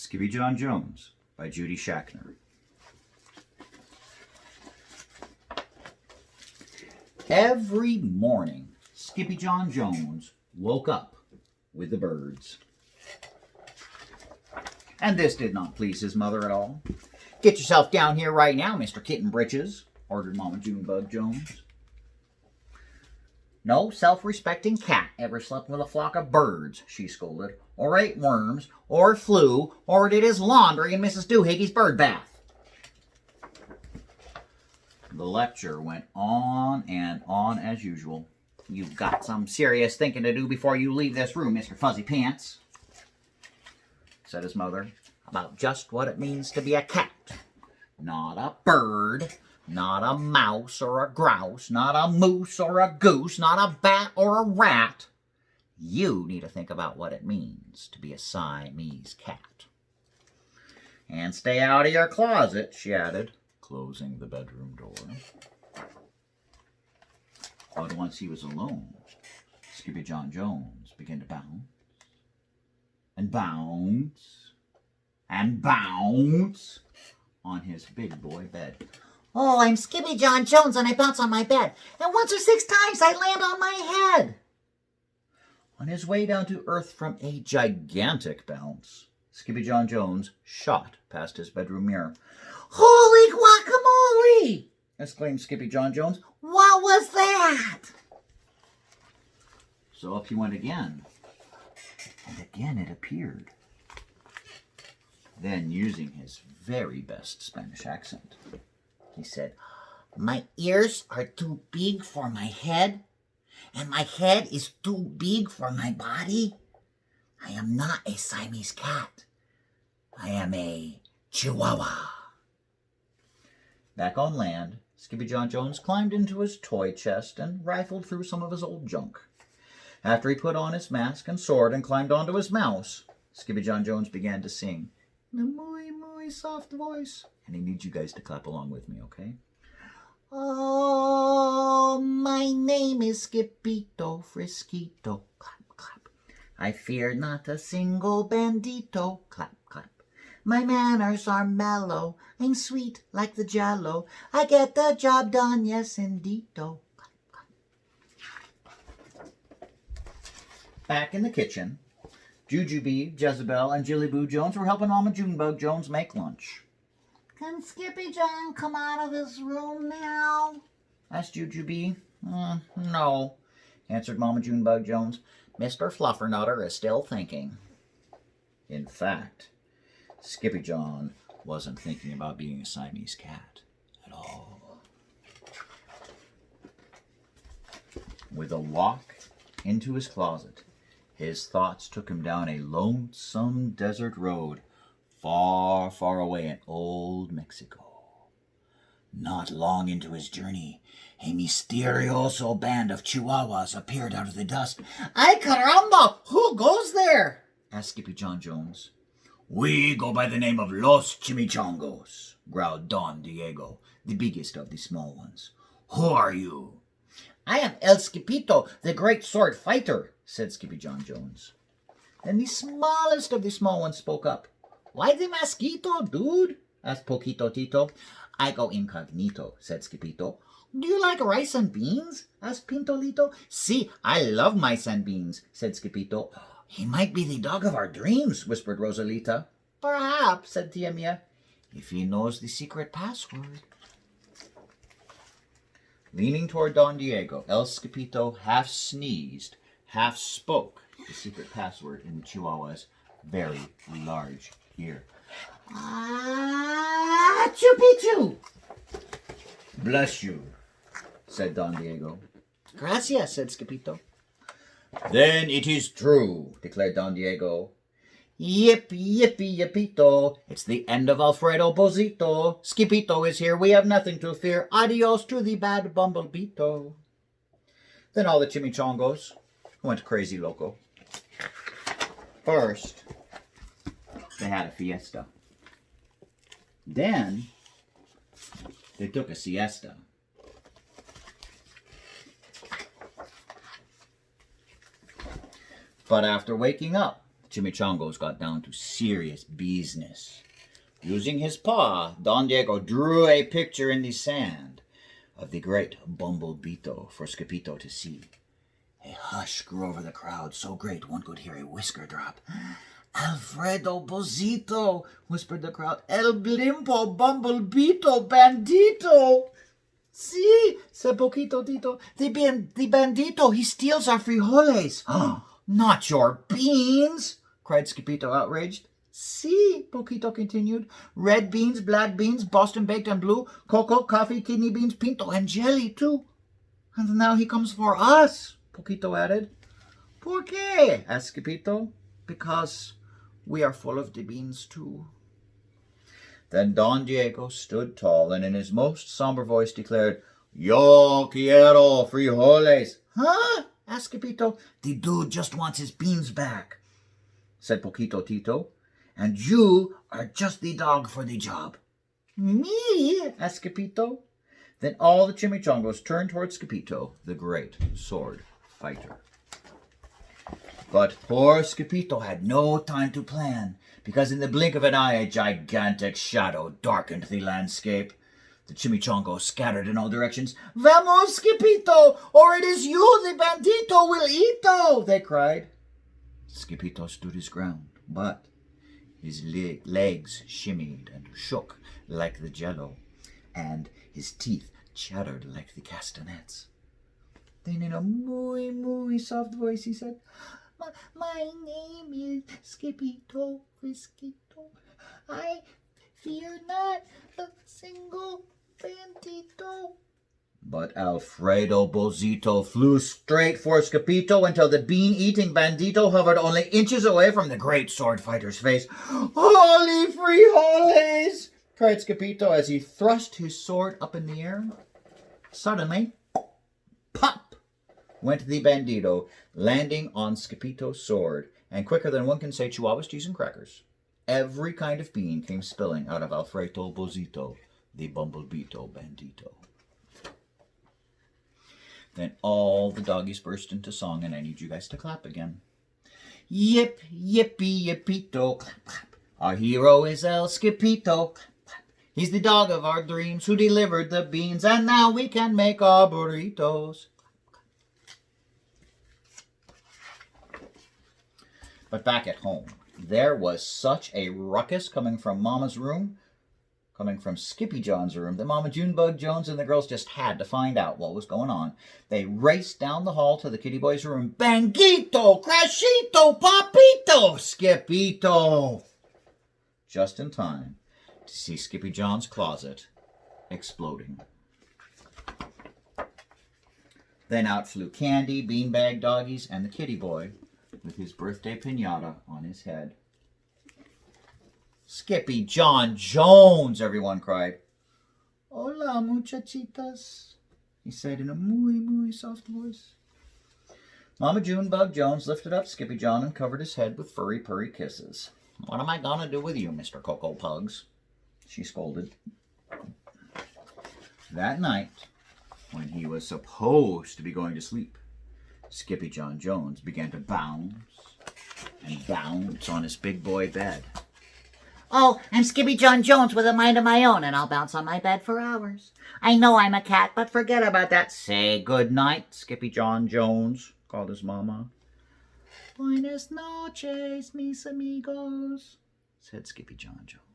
Skippy Jon Jones by Judy Schachner. Every morning, Skippy Jon Jones woke up with the birds. And this did not please his mother at all. "Get yourself down here right now, Mr. Kitten Britches," ordered Mama Junebug Jones. "No self-respecting cat ever slept with a flock of birds," she scolded, "or ate worms, or flew, or did his laundry in Mrs. Doohiggy's bird bath." The lecture went on and on as usual. "You've got some serious thinking to do before you leave this room, Mr. Fuzzy Pants," said his mother, "about just what it means to be a cat. Not a bird, not a mouse or a grouse, not a moose or a goose, not a bat or a rat. You need to think about what it means to be a Siamese cat. And stay out of your closet," she added, closing the bedroom door. But once he was alone, Skippy Jon Jones began to bounce and bounce and bounce on his big boy bed. "Oh, I'm Skippy Jon Jones and I bounce on my bed. And once or 6 times I land on my head." On his way down to earth from a gigantic bounce, Skippy Jon Jones shot past his bedroom mirror. "Holy guacamole!" exclaimed Skippy Jon Jones. "What was that?" So up he went again, and again it appeared. Then, using his very best Spanish accent, he said, "My ears are too big for my head, and my head is too big for my body. I am not a Siamese cat. I am a Chihuahua." Back on land, Skippy Jon Jones climbed into his toy chest and rifled through some of his old junk. After he put on his mask and sword and climbed onto his mouse, Skippy Jon Jones began to sing in a muy soft voice. And he needs you guys to clap along with me, okay? "Oh, my name is Skippito Frisquito. Clap, clap. I fear not a single bandito. Clap, clap. My manners are mellow. I'm sweet like the jello. I get the job done, yes, indeedo." Clap, clap. Back in the kitchen, Jujubee, Jezebel, and Jillyboo Jones were helping Mama Junebug Jones make lunch. "Can Skippy Jon come out of this room now?" asked Jujubee. "No," answered Mama Junebug Jones. "Mr. Fluffernutter is still thinking." In fact, Skippy Jon wasn't thinking about being a Siamese cat at all. With a walk into his closet, his thoughts took him down a lonesome desert road far, far away in old Mexico. Not long into his journey, a misterioso band of Chihuahuas appeared out of the dust. "Ay caramba! Who goes there?" asked Skippy Jon Jones. "We go by the name of Los Chimichangos," growled Don Diego, the biggest of the small ones. "Who are you?" "I am El Skippito, the great sword fighter," said Skippy Jon Jones. Then the smallest of the small ones spoke up. "Why the mosquito, dude?" asked Poquito Tito. "I go incognito," said Skippito. "Do you like rice and beans?" asked Pintolito. "See, I love mice and beans," said Skippito. "He might be the dog of our dreams," whispered Rosalita. "Perhaps," said Tia Mia, "if he knows the secret password." Leaning toward Don Diego, El Skippito half sneezed, half spoke the secret password in the Chihuahua's very large ear. "Chupichu!" "Bless you," said Don Diego. "Gracias," said Skippito. "Then it is true," declared Don Diego. "Yip, yippee, yippito. It's the end of Alfredo Bozito. Skippito is here. We have nothing to fear. Adios to the bad bumblebeeto." Then all the chimichangos went crazy loco. First, they had a fiesta. Then, they took a siesta. But after waking up Chimichangos got down to serious business. Using his paw, Don Diego drew a picture in the sand of the great Bumblebito for Skippito to see. A hush grew over the crowd, so great one could hear a whisker drop. Alfredo Bozito, whispered the crowd. El Blimpo Bumblebito Bandito. See, said Poquito Tito. The bandito, he steals our frijoles. Not your beans, cried Skippito, outraged. See, Poquito continued. Red beans, black beans, Boston baked and blue, cocoa, coffee, kidney beans, pinto, and jelly, too. And now he comes for us, Poquito added. ¿Por qué? asked Skippito. Because we are full of the beans, too. Then Don Diego stood tall and in his most somber voice declared, Yo quiero frijoles. Huh? asked Skippito. The dude just wants his beans back, said Poquito Tito. And you are just the dog for the job. Me? asked Skippito. Then all the Chimichangos turned towards Skippito, the great sword fighter. But poor Skippito had no time to plan, because in the blink of an eye a gigantic shadow darkened the landscape. The Chimichangos scattered in all directions. Vamos, Skippito, or it is you the bandito will eato, they cried. Skippito stood his ground, but his legs shimmied and shook like the jello, and his teeth chattered like the castanets. Then in a muy soft voice he said, My name is Skippito Frisquito. I fear not a single bandito. But Alfredo Bozito flew straight for Skippito until the bean-eating bandito hovered only inches away from the great sword fighter's face. Holy frijoles! cried Skippito as he thrust his sword up in the air. Suddenly, pop! went the bandito, landing on Skippito's sword, and quicker than one can say Chihuahuas, cheese, and crackers, every kind of bean came spilling out of Alfredo Bozito, the Bumblebito bandito. Then all the doggies burst into song, and I need you guys to clap again. Yip, yippee, yippito, clap, clap. Our hero is El Skippito, clap, clap. He's the dog of our dreams who delivered the beans, and now we can make our burritos. But back at home, there was such a ruckus coming from Mama's room, coming from Skippy Jon's room, that Mama Junebug Jones and the girls just had to find out what was going on. They raced down the hall to the kitty boy's room. Banguito, Crashito, Papito, Skippito! Just in time to see Skippy Jon's closet exploding. Then out flew Candy, Beanbag Doggies, and the kitty boy with his birthday piñata on his head. Skippy Jon Jones, everyone cried. Hola, muchachitas, he said in a muy soft voice. Mama Junebug Jones lifted up Skippy Jon and covered his head with furry purry kisses. What am I gonna do with you, Mr. Cocoa Pugs? She scolded. That night, when he was supposed to be going to sleep, Skippy Jon Jones began to bounce and bounce on his big boy bed. Oh, I'm Skippy Jon Jones with a mind of my own, and I'll bounce on my bed for hours. I know I'm a cat, but forget about that. Say good night, Skippy Jon Jones, called his mama. Buenas noches, mis amigos, said Skippy Jon Jones.